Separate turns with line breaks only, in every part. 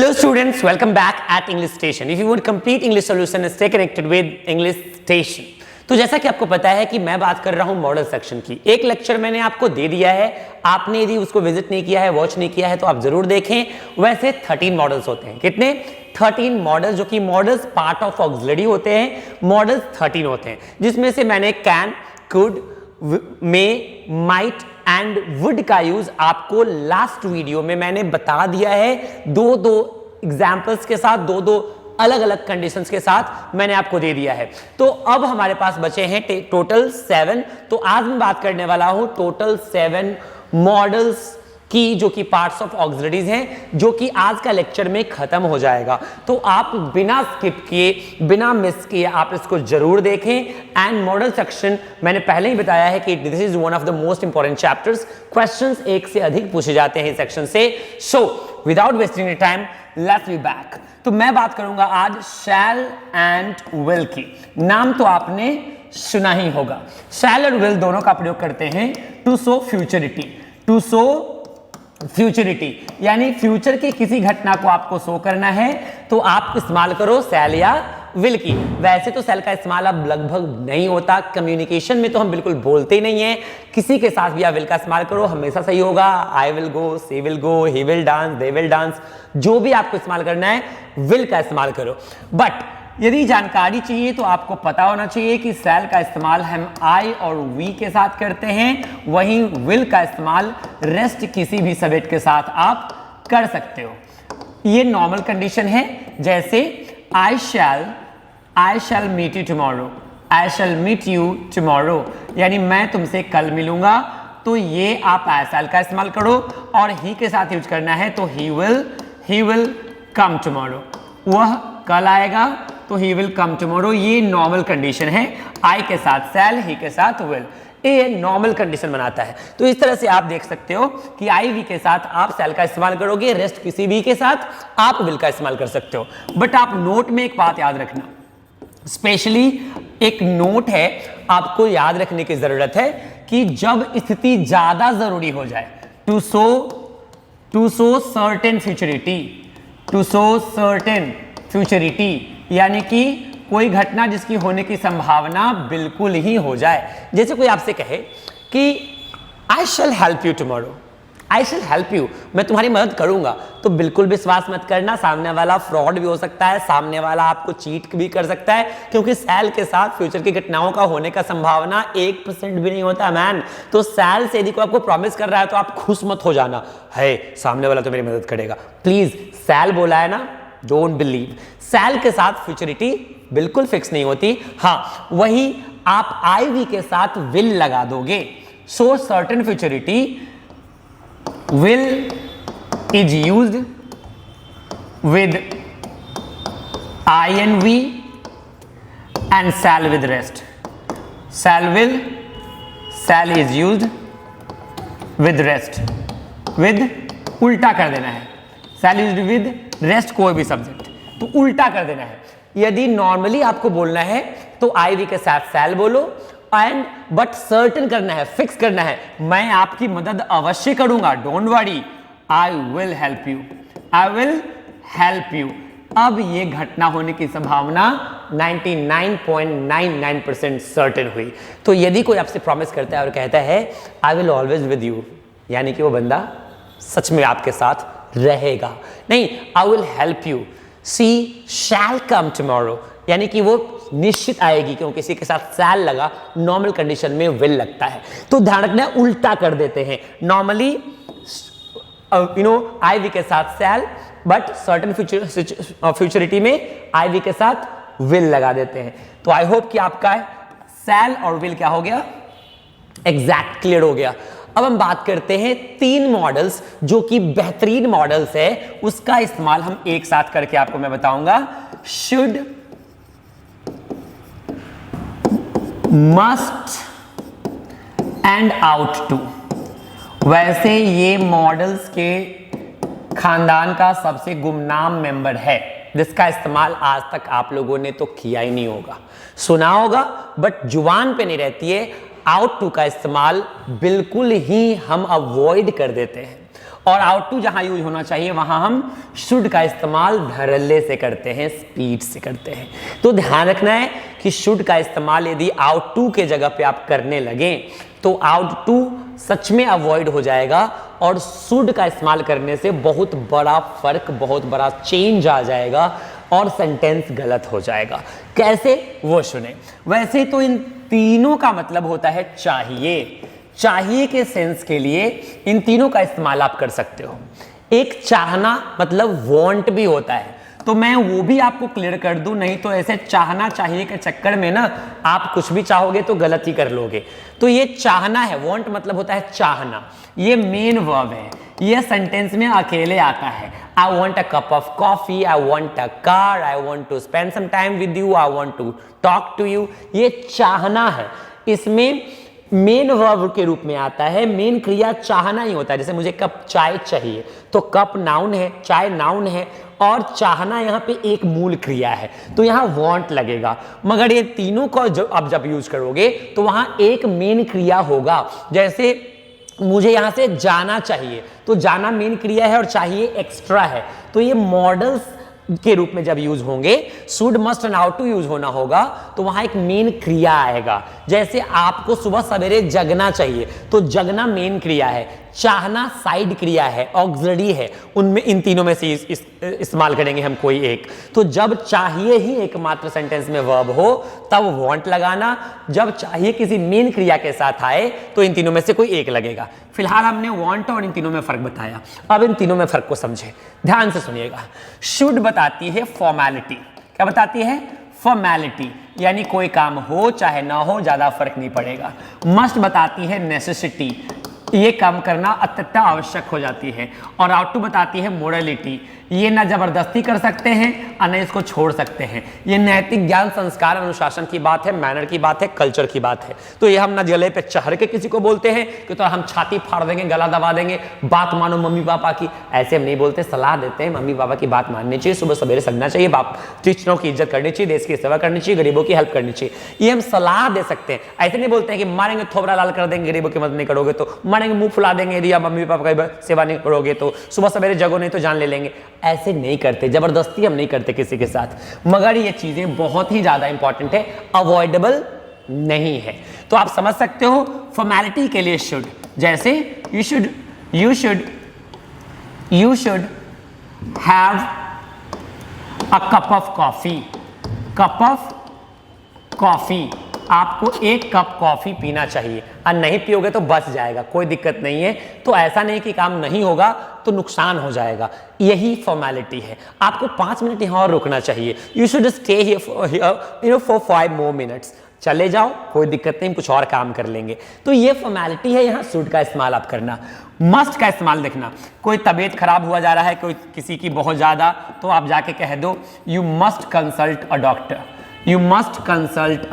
Hello students, welcome back at English Station. If you would complete English solution, stay connected with English Station. तो जैसा कि आपको पता है कि मैं बात कर रहा हूं मॉडल सेक्शन की। एक लेक्चर मैंने आपको दे दिया है, आपने यदि उसको विजिट नहीं किया है, वॉच नहीं किया है तो आप जरूर देखें। वैसे 13 मॉडल्स होते हैं। कितने? 13 मॉडल्स, जो कि मॉडल्स पार्ट ऑफ ऑक्सिलरी होते हैं। मॉडल्स 13 होते हैं, जिसमें से मैंने can, could, may, might and would का यूज आपको लास्ट वीडियो में मैंने बता दिया है। दो एग्जाम्पल्स के साथ, दो अलग अलग कंडीशंस के साथ मैंने आपको दे दिया है। तो अब हमारे पास बचे हैं टोटल 7। तो आज मैं बात करने वाला हूं टोटल 7 मॉडल्स की, जो कि पार्ट्स ऑफ ऑक्सिलरीज हैं, जो कि आज का लेक्चर में खत्म हो जाएगा। तो आप बिना स्किप किए, बिना मिस किए आप इसको जरूर देखें। एंड मॉडल सेक्शन मैंने पहले ही बताया है कि this is one of the most important chapters. Questions एक से अधिक पूछे जाते हैं इस सेक्शन से। So without wasting time, let's be back. तो मैं बात करूंगा आज शैल एंड विल की। नाम तो आपने सुना ही होगा। शैल और विल दोनों का प्रयोग करते हैं to show futurity. To show futurity यानी फ्यूचर की किसी घटना को आपको शो करना है तो आप इस्तेमाल करो शैल या विल की। वैसे तो शैल का इस्तेमाल अब लगभग नहीं होता, कम्युनिकेशन में तो हम बिल्कुल बोलते ही नहीं है। किसी के साथ भी आप विल का इस्तेमाल करो, हमेशा सही होगा। I will go, she will go, he will dance, they will dance, जो भी आपको इस्तेमाल करना है विल का इस्तेमाल करो। बट यदि जानकारी चाहिए तो आपको पता होना चाहिए कि शैल का इस्तेमाल हम आई और वी के साथ करते हैं, वहीं विल का इस्तेमाल रेस्ट किसी भी सब्जेक्ट के साथ आप कर सकते हो। ये नॉर्मल कंडीशन है, जैसे I shall meet you tomorrow, I shall meet you tomorrow, यानी मैं तुमसे कल मिलूंगा। तो ये आप आई शैल का इस्तेमाल करो, और ही के साथ यूज करना है तो ही विल कम टुमारो, वह कल आएगा तो ही विल कम टुमारो। ये नॉर्मल कंडीशन है, आई के साथ शैल, ही के साथ विल, ये नॉर्मल कंडीशन बनाता है। तो इस तरह से आप देख सकते हो कि आई वी के साथ आप शैल का इस्तेमाल करोगे, रेस्ट किसी भी के साथ आप विल का इस्तेमाल कर सकते हो। बट आप नोट में एक बात याद रखना, स्पेशली एक नोट है, आपको याद रखने की जरूरत है कि जब स्थिति ज्यादा जरूरी हो जाए, to show certain futurity, to show certain futurity, यानी कि कोई घटना जिसकी होने की संभावना बिल्कुल ही हो जाए। जैसे कोई आपसे कहे कि I shall help you tomorrow, I shall help you, मैं तुम्हारी मदद करूंगा, तो बिल्कुल विश्वास मत करना। सामने वाला फ्रॉड भी हो सकता है, सामने वाला आपको चीट भी कर सकता है, क्योंकि शैल के साथ फ्यूचर की घटनाओं का होने का संभावना 1% भी नहीं होता मैन। तो शैल से यदि कोई आपको प्रॉमिस कर रहा है तो आप खुश मत हो जाना, है सामने वाला तो मेरी मदद करेगा। प्लीज, शैल बोला है ना, डोंट बिलीव। शैल के साथ फ्यूचरिटी बिल्कुल फिक्स नहीं होती। हाँ, वही आप आई वी के साथ विल लगा दोगे। So certain futurity, will is used with I and we and shall with rest. Shall is used with rest, with उल्टा कर देना है, शैल यूज्ड विद रेस्ट कोई भी सब्जेक्ट, तो उल्टा कर देना है। यदि नॉर्मली आपको बोलना है तो आई वी के साथ शैल बोलो, एंड बट सर्टेन करना है, फिक्स करना है, मैं आपकी मदद अवश्य करूंगा, don't worry, I will help you, I will help you. अब ये घटना होने की संभावना 99.99% सर्टेन हुई। तो यदि कोई आपसे प्रॉमिस करता है और कहता है I will always with you, यानी कि वो बंदा सच में आपके साथ रहेगा। नहीं, I will help you, she shall come tomorrow, यानी कि वो निश्चित आएगी, क्योंकि किसी के साथ शैल लगा, नॉर्मल कंडीशन में विल लगता है। तो ध्यान रखना, उल्टा कर देते हैं। नॉर्मली आई वी के साथ शैल, बट सर्टेन फ्यूचरिटी में आई वी के साथ विल लगा देते हैं। तो आई होप कि आपका शैल और विल क्या हो गया, एग्जैक्ट क्लियर हो गया। अब हम बात करते हैं 3 मॉडल्स, जो कि बेहतरीन मॉडल्स है, उसका इस्तेमाल हम एक साथ करके आपको मैं बताऊंगा। Should, must and ought to. वैसे ये मॉडल्स के खानदान का सबसे गुमनाम मेंबर है, जिसका इस्तेमाल आज तक आप लोगों ने तो किया ही नहीं होगा, सुना होगा बट जुबान पे नहीं रहती है। आउट टू का इस्तेमाल बिल्कुल ही हम अवॉइड कर देते हैं। और आउट टू जहां यूज होना चाहिए वहां हम शुड का इस्तेमाल धड़ल्ले से करते हैं, स्पीड से करते हैं। तो ध्यान रखना है कि शुड का इस्तेमाल यदि आउट टू के जगह पे आप करने लगे तो आउट टू सच में अवॉइड हो जाएगा और शुड का इस्तेमाल करने से बहुत बड़ा फर्क, बहुत बड़ा चेंज आ जाएगा और सेंटेंस गलत हो जाएगा। कैसे, वो सुने। वैसे तो इन तीनों का मतलब होता है चाहिए। चाहिए के सेंस के लिए इन तीनों का इस्तेमाल आप कर सकते हो। एक चाहना मतलब वांट भी होता है, तो मैं वो भी आपको क्लियर कर दूं, नहीं तो ऐसे चाहना चाहिए के चक्कर में ना आप कुछ भी चाहोगे तो गलत ही कर लोगे। तो ये चाहना है, वांट मतलब होता है चाहना, ये मेन वर्ब है, ये सेंटेंस में अकेले आता है। I want a cup of coffee, I want a car, I want to spend some time with you, I want to talk to you, ये चाहना है। इसमें मेन वर्ब के रूप में आता है, मेन क्रिया चाहना ही होता है। जैसे मुझे कप चाय चाहिए, तो कप नाउन है, चाय नाउन है और चाहना यहाँ पे एक मूल क्रिया है, तो यहाँ वांट लगेगा। मगर ये तीनों को अब जब यूज करोगे तो वहां एक मेन क्रिया होगा। जैसे मुझे यहां से जाना चाहिए, तो जाना मेन क्रिया है और चाहिए एक्स्ट्रा है, तो ये मॉडल्स के रूप में जब यूज होंगे, should must and ought to use होना होगा, तो वहां एक मेन क्रिया आएगा। जैसे आपको सुबह सवेरे जगना चाहिए, तो जगना मेन क्रिया है, चाहना साइड क्रिया है, ऑक्सिलरी है, उनमें इन तीनों में से इस्तेमाल करेंगे हम कोई एक। तो जब चाहिए ही एकमात्र सेंटेंस में वर्ब हो तब वांट लगाना, जब चाहिए किसी मेन क्रिया के साथ आए तो इन तीनों में से कोई एक लगेगा। फिलहाल हमने वांट और इन तीनों में फर्क बताया, अब इन तीनों में फर्क को समझे, ध्यान से सुनिएगा। शुड बताती है फॉर्मेलिटी, क्या बताती है? फॉर्मेलिटी, यानी कोई काम हो चाहे ना हो ज्यादा फर्क नहीं पड़ेगा। मस्ट बताती है नेसेसिटी, ये काम करना अत्यंत आवश्यक हो जाती है। और आउट टू बताती है मोरलिटी, ये ना जबरदस्ती कर सकते हैं और न इसको छोड़ सकते हैं। ये नैतिक ज्ञान, संस्कार, अनुशासन की बात है, मैनर की बात है, कल्चर की बात है। तो ये हम ना गले पे चढ़ के किसी को बोलते हैं कि तो हम छाती फाड़ देंगे, गला दबा देंगे, बात मानो मम्मी पापा की, ऐसे हम नहीं बोलते, सलाह देते हैं। मम्मी पापा की बात माननी चाहिए, सुबह सवेरे सगना चाहिए, बाप टीचरों की इज्जत करनी चाहिए, देश की सेवा करनी चाहिए, गरीबों की हेल्प करनी चाहिए, ये हम सलाह दे सकते हैं। ऐसे नहीं बोलते हैं कि मारेंगे थोबरा लाल कर देंगे, गरीबों की मदद नहीं करोगे तो मारेंगे, मुंह फुला देंगे यदि आप मम्मी पापा की सेवा नहीं करोगे तो, सुबह सवेरे जगो नहीं तो जान ले लेंगे। ऐसे नहीं करते, जबरदस्ती हम नहीं करते किसी के साथ। मगर ये चीजें बहुत ही ज्यादा इंपॉर्टेंट है, अवॉइडेबल नहीं है। तो आप समझ सकते हो फॉर्मेलिटी के लिए शुड, जैसे you should have a cup of coffee, cup of coffee, आपको एक कप कॉफी पीना चाहिए और नहीं पियोगे तो बच जाएगा, कोई दिक्कत नहीं है। तो ऐसा नहीं कि काम नहीं होगा तो नुकसान हो जाएगा, यही फॉर्मेलिटी है। आपको 5 मिनट यहाँ और रुकना चाहिए, you should stay here for 5 more minutes, चले जाओ कोई दिक्कत नहीं, कुछ और काम कर लेंगे। तो ये फॉर्मेलिटी है, यहाँ शुड का इस्तेमाल आप करना। मस्ट का इस्तेमाल देखना, कोई तबीयत खराब हुआ जा रहा है कोई किसी की बहुत ज्यादा, तो आप जाके कह दो you must consult a doctor, you must consult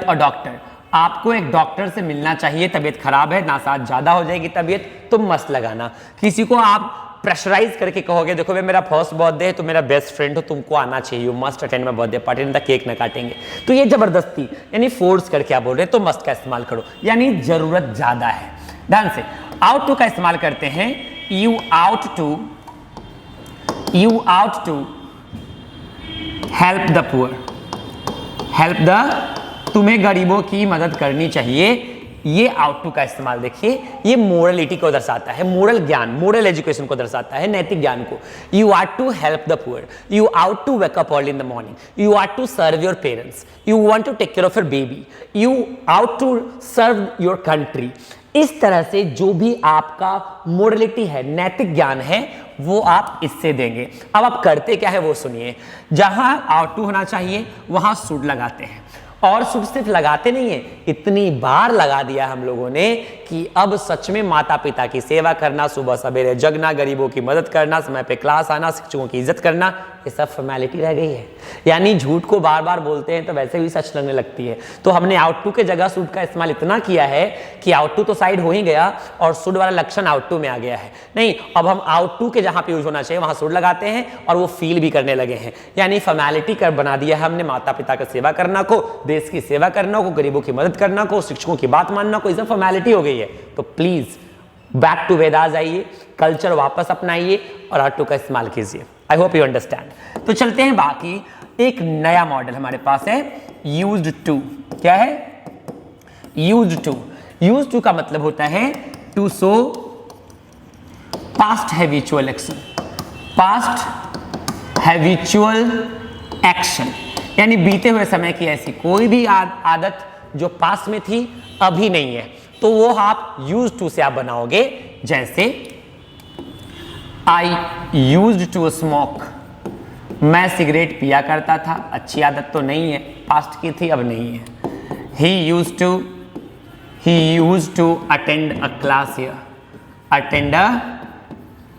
a doctor. आपको एक डॉक्टर से मिलना चाहिए, तबीयत खराब है, ना साथ ज्यादा हो जाएगी तबीयत, तो मस्ट लगाना। किसी को आप प्रेशराइज करके कहोगे देखो भाई मेरा फर्स्ट बर्थडे है, तो मेरा बेस्ट फ्रेंड हो, तुमको आना चाहिए, you must attend my birthday party, नहीं तो केक ना काटेंगे, तो ये जबरदस्ती यानी फोर्स करके आप बोल रहे हैं, तो मस्ट का इस्तेमाल करो, यानी जरूरत ज्यादा है। ध्यान से आउट टू का इस्तेमाल करते हैं, you ought to help the poor, तुम्हें गरीबों की मदद करनी चाहिए, ये आउट टू का इस्तेमाल देखिए, ये मोरलिटी को दर्शाता है, मोरल ज्ञान, मोरल एजुकेशन को दर्शाता है, नैतिक ज्ञान को। You are to help the poor, you ought to wake up early in the morning, you are to serve your parents, you want to take care of your baby, you ought to serve your country. इस तरह से जो भी आपका morality है, नैतिक ज्ञान है, वो आप इससे देंगे। अब आप करते क्या है वो सुनिए। जहां आउट टू होना चाहिए वहां शुड लगाते हैं, और शुड सिर्फ लगाते नहीं है, इतनी बार लगा दिया हम लोगों ने कि अब सच में माता पिता की सेवा करना, सुबह सवेरे जगना, गरीबों की मदद करना, समय पे क्लास आना, शिक्षकों की इज्जत करना, ये सब फॉर्मेलिटी रह गई है। यानी झूठ को बार बार बोलते हैं तो वैसे भी सच लगने लगती है। तो हमने आउट टू के जगह शुड का इस्तेमाल इतना किया है कि आउट टू तो साइड हो ही गया और शुड वाला लक्षण आउट टू में आ गया है। नहीं, अब हम आउट टू के जहां पे यूज होना चाहिए वहां शुड लगाते हैं और वो फील भी करने लगे हैं। यानी फॉर्मेलिटी कर बना दिया है हमने माता पिता की सेवा करना को, देश की सेवा करना, को गरीबों की मदद करना, को शिक्षकों की बात मानना, को इसे फॉर्मेलिटी हो गई है। तो प्लीज बैक टू वेदास आइए, कल्चर वापस अपनाइए और आर टू का इस्तेमाल कीजिए। I hope you understand. तो चलते हैं बाकी, एक नया मॉडल हमारे पास है यूज्ड टू। क्या है? Used to. यूज्ड टू का मतलब होता है to show past habitual action. Past habitual action यानी बीते हुए समय की ऐसी कोई भी आदत जो पास्ट में थी अभी नहीं है, तो वो आप यूज्ड टू से आप बनाओगे। जैसे आई यूज्ड टू स्मोक, मैं सिगरेट पिया करता था। अच्छी आदत तो नहीं है, पास्ट की थी, अब नहीं है। He used to attend a class here. Attend a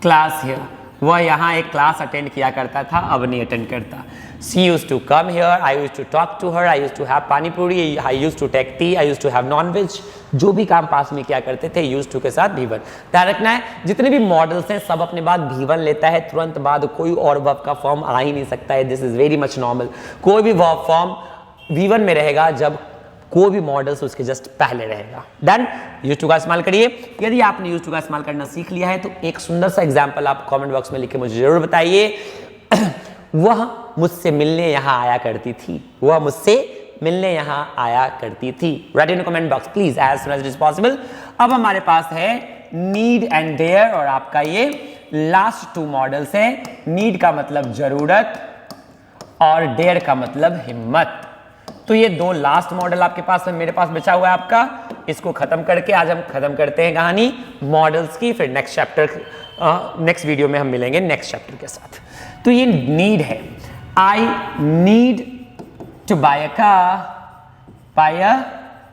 class here, वह यहाँ एक क्लास अटेंड किया करता था, अब नहीं अटेंड करता। She used to come here, I used to talk to her, I used to have pani puri, I used to take tea, I used to have non-veg। जो भी काम पास में किया करते थे used to के साथ V1 ध्यान रखना है। जितने भी मॉडल्स हैं सब अपने बाद V1 लेता है, तुरंत बाद कोई और वर्ब का फॉर्म आ ही नहीं सकता है। This is very much normal. कोई भी वर्ब फॉर्म V1 में रहेगा जब कोई भी मॉडल्स उसके जस्ट पहले रहेगा। डन। यूज टू का इस्तेमाल करिए। यदि आपने यूज टू का इस्तेमाल करना सीख लिया है तो एक सुंदर सा एग्जाम्पल आप कमेंट बॉक्स में लिख के मुझे जरूर बताइए। वह मुझसे मिलने यहाँ आया करती थी। वह मुझसे मिलने यहाँ आया करती थी। Write in comment box please as soon as it is possible. अब हमारे पास है नीड एंड डेयर और आपका ये लास्ट टू मॉडल्स है। नीड का मतलब जरूरत और डेयर का मतलब हिम्मत। तो ये दो लास्ट मॉडल आपके पास है, मेरे पास बचा हुआ है आपका। इसको खत्म करके आज हम खत्म करते हैं कहानी मॉडल्स की। फिर नेक्स्ट चैप्टर नेक्स्ट वीडियो में हम मिलेंगे नेक्स्ट चैप्टर के साथ। तो ये नीड है। I need to buy a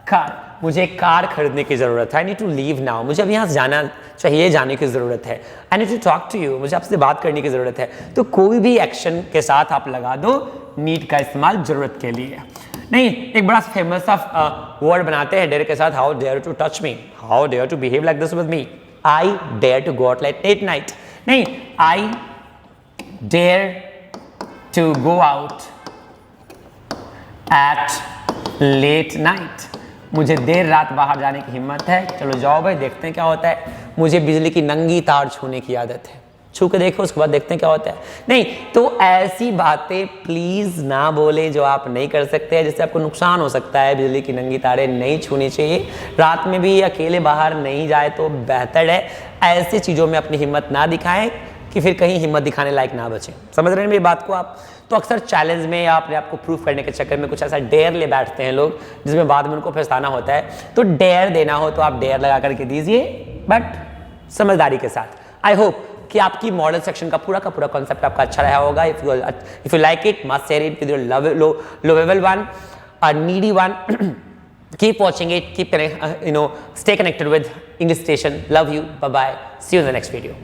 car. मुझे एक कार खरीदने की जरूरत है। I need to leave now. मुझे अब यहाँ जाना चाहिए, जाने की जरूरत है। I need to talk to you. मुझे आपसे बात करने की जरूरत है। तो कोई भी एक्शन के साथ आप लगा दो नीड का इस्तेमाल जरूरत के लिए। नहीं, एक बड़ा फेमस सा वर्ड बनाते हैं डेयर के साथ, how dare to touch me, how dare to behave like this with me, I dare to go out late night. नहीं, I dare to go out at late night. मुझे देर रात बाहर जाने की हिम्मत है। चलो जाओ भाई, देखते हैं क्या होता है। मुझे बिजली की नंगी तार छूने की आदत है। छू के देखो, उसके बाद देखते हैं क्या होता है। नहीं, तो ऐसी बातें प्लीज ना बोले जो आप नहीं कर सकते हैं, जिससे आपको नुकसान हो सकता है। बिजली की नंगी तारें नहीं छूनी चाहिए। रात में भी अकेले बाहर नहीं जाए तो बेहतर है। ऐसी चीज़ों में अपनी हिम्मत ना दिखाएं कि फिर कहीं हिम्मत दिखाने लायक ना बचें। समझ रहे हैं मेरी बात को आप? तो अक्सर चैलेंज में या अपने आप को प्रूफ करने के चक्कर में कुछ ऐसा डेयर ले बैठते हैं लोग, जिसमें बाद में उनको पछताना होता है। तो डेयर देना हो तो आप डेयर लगा करके दीजिए, बट समझदारी के साथ। आई होप कि आपकी मॉडल सेक्शन का पूरा कॉन्सेप्ट आपका अच्छा रहा होगा। If you like it, must share it with your lovable one, a needy one. Keep watching it, keep stay connected with English Station. Love you. Bye bye. See you in the next video.